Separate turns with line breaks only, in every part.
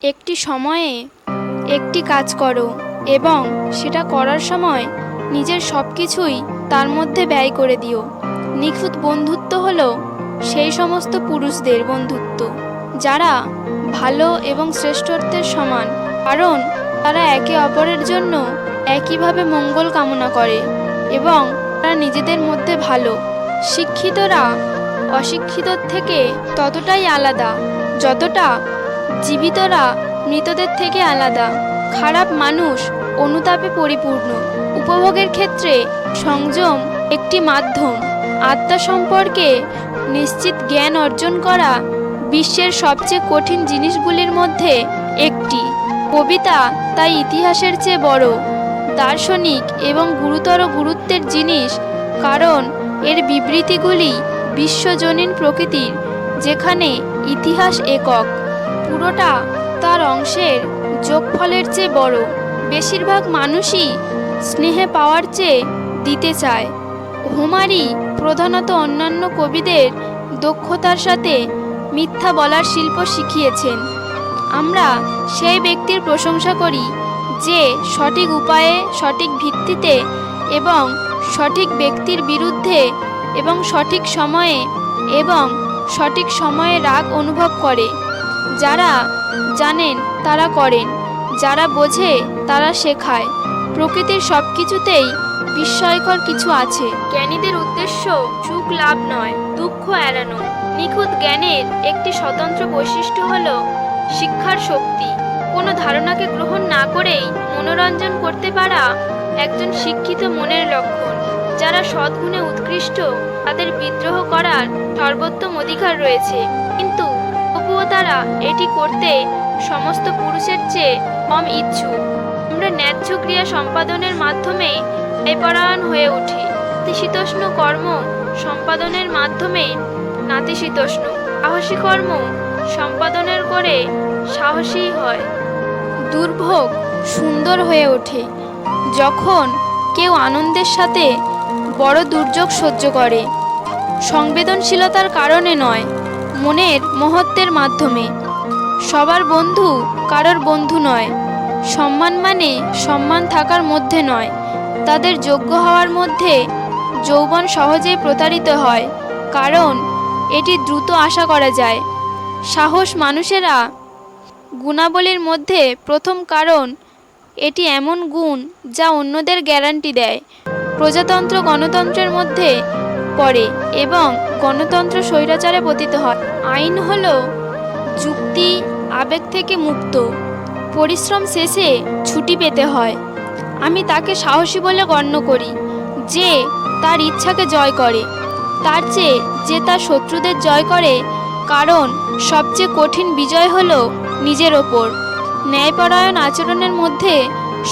একটি সময়ে একটি কাজ করো এবং সেটা করার সময় নিজের সব কিছুই তার মধ্যে ব্যয় করে দিও। নিখুঁত বন্ধুত্ব হলো সেই সমস্ত পুরুষদের বন্ধুত্ব যারা ভালো এবং শ্রেষ্ঠত্বের সমান, কারণ তারা একে অপরের জন্য একইভাবে মঙ্গল কামনা করে এবং তারা নিজেদের মধ্যে ভালো। শিক্ষিতরা অশিক্ষিতর থেকে ততটাই আলাদা যতটা জীবিতরা মৃতদের থেকে আলাদা। খারাপ মানুষ অনুতাপে পরিপূর্ণ। উপভোগের ক্ষেত্রে সংযম একটি মাধ্যম। আত্মা সম্পর্কে নিশ্চিত জ্ঞান অর্জন করা বিশ্বের সবচেয়ে কঠিন জিনিসগুলির মধ্যে একটি। কবিতা তাই ইতিহাসের চেয়ে বড়, দার্শনিক এবং গুরুত্বের জিনিস, কারণ এর বিবৃতিগুলি বিশ্বজনীন প্রকৃতির, যেখানে ইতিহাস একক, পুরোটা তার অংশের যোগফলের চেয়ে বড়। বেশিরভাগ মানুষই স্নেহে পাওয়ার চেয়ে দিতে চায়। হোমারই প্রধানত অন্যান্য কবিদের দক্ষতার সাথে মিথ্যা বলার শিল্প শিখিয়েছেন। আমরা সেই ব্যক্তির প্রশংসা করি যে সঠিক উপায়ে, সঠিক ভিত্তিতে এবং সঠিক ব্যক্তির বিরুদ্ধে এবং সঠিক সময়ে রাগ অনুভব করে। যারা জানেন তারা করেন, যারা বোঝে তারা শেখায়। প্রকৃতির সব কিছুতেই বিস্ময়কর কিছু আছে। জ্ঞানীদের উদ্দেশ্য সুখ লাভ নয়, দুঃখ এড়ানো। নিখুঁত জ্ঞানের একটি স্বতন্ত্র বৈশিষ্ট্য হল শিক্ষার শক্তি। কোনো ধারণাকে গ্রহণ না করেই মনোরঞ্জন করতে পারা একজন শিক্ষিত মনের লক্ষণ। যারা সদ্গুণে উৎকৃষ্ট তাদের বিদ্রোহ করার সর্বোত্তম অধিকার রয়েছে, কিন্তু তবুও তারা এটি করতে সমস্ত পুরুষের চেয়ে কম ইচ্ছুক। আমরা ন্যায্য ক্রিয়া সম্পাদনের মাধ্যমে ন্যায়পরায়ণ হয়ে উঠি। নাতিশীতোষ্ণ কর্ম সম্পাদনের মাধ্যমে নাতিশীতোষ্ণ, সাহসী কর্ম সম্পাদনের করে সাহসী হয়। দুর্ভোগ সুন্দর হয়ে ওঠে যখন কেউ আনন্দের সাথে বড় দুর্যোগ সহ্য করে। সংবেদনশীলতার কারণে নয়, মনের মহত্বের মাধ্যমে। সবার বন্ধু কারোর বন্ধু নয়। সম্মান মানে সম্মান থাকার মধ্যে নয়, তাদের যোগ্য হওয়ার মধ্যে। যৌবন সহজেই প্রতারিত হয়, কারণ এটি দ্রুত আশা করা যায়। সাহস মানুষেরা গুণাবলীর মধ্যে প্রথম, কারণ এটি এমন গুণ যা অন্যদের গ্যারান্টি দেয়। প্রজাতন্ত্র গণতন্ত্রের মধ্যে পড়ে এবং গণতন্ত্র স্বৈরাচারে পতিত হয়। আইন হল যুক্তি আবেগ থেকে মুক্ত। পরিশ্রম শেষে ছুটি পেতে হয়। আমি তাকে সাহসী বলে গণ্য করি যে তার ইচ্ছাকে জয় করে, তার চেয়ে যে তার শত্রুদের জয় করে, কারণ সবচেয়ে কঠিন বিজয় হলো নিজের ওপর। ন্যায়পরায়ণ আচরণের মধ্যে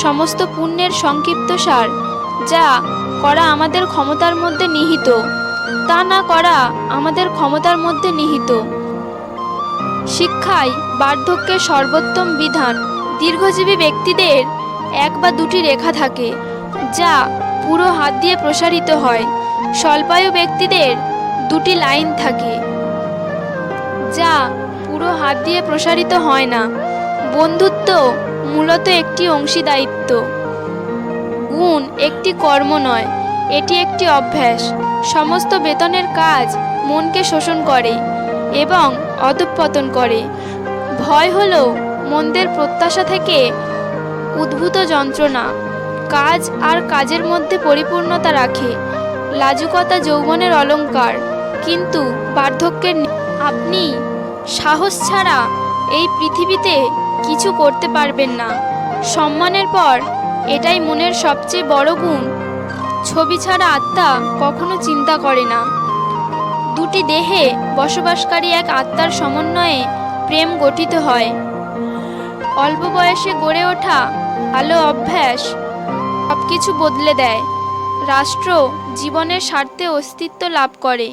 সমস্ত পুণ্যের সংক্ষিপ্তসার। যা করা আমাদের ক্ষমতার মধ্যে নিহিত, তা না করা আমাদের ক্ষমতার মধ্যে নিহিত। শিক্ষাই বার্ধক্যের সর্বোত্তম বিধান। দীর্ঘজীবী ব্যক্তিদের এক বা দুটি রেখা থাকে যা পুরো হাত দিয়ে প্রসারিত হয়। স্বল্পায়ু ব্যক্তিদের দুটি লাইন থাকে যা পুরো হাত দিয়ে প্রসারিত হয় না। বন্ধুত্ব মূলত একটি অংশীদারিত্ব। গুণ একটি কর্ম নয়, এটি একটি অভ্যাস। সমস্ত বেতনের কাজ মনকে শোষণ করে এবং অধঃপতন করে। ভয় হলো মন্দের প্রত্যাশা থেকে উদ্ভূত যন্ত্রণা। কাজ আর কাজের মধ্যে পরিপূর্ণতা রাখে। লাজুকতা যৌবনের অলংকার, কিন্তু বার্ধক্যের। আপনি সাহস ছাড়া এই পৃথিবীতে কিছু করতে পারবেন না। সম্মানের পর এটাই মনের সবচেয়ে বড় গুণ। ছবি ছাড়া আত্মা কখনো চিন্তা করে না। দুটি দেহে বসবাসকারী এক আত্মার সমন্বয়ে প্রেম গঠিত হয়। অল্প বয়সে গড়ে ওঠা ভালো অভ্যাস সবকিছু বদলে দেয়। রাষ্ট্র জীবনের স্বার্থে অস্তিত্ব লাভ করে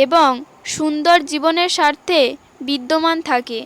এবং সুন্দর জীবনের স্বার্থে বিদ্যমান থাকে।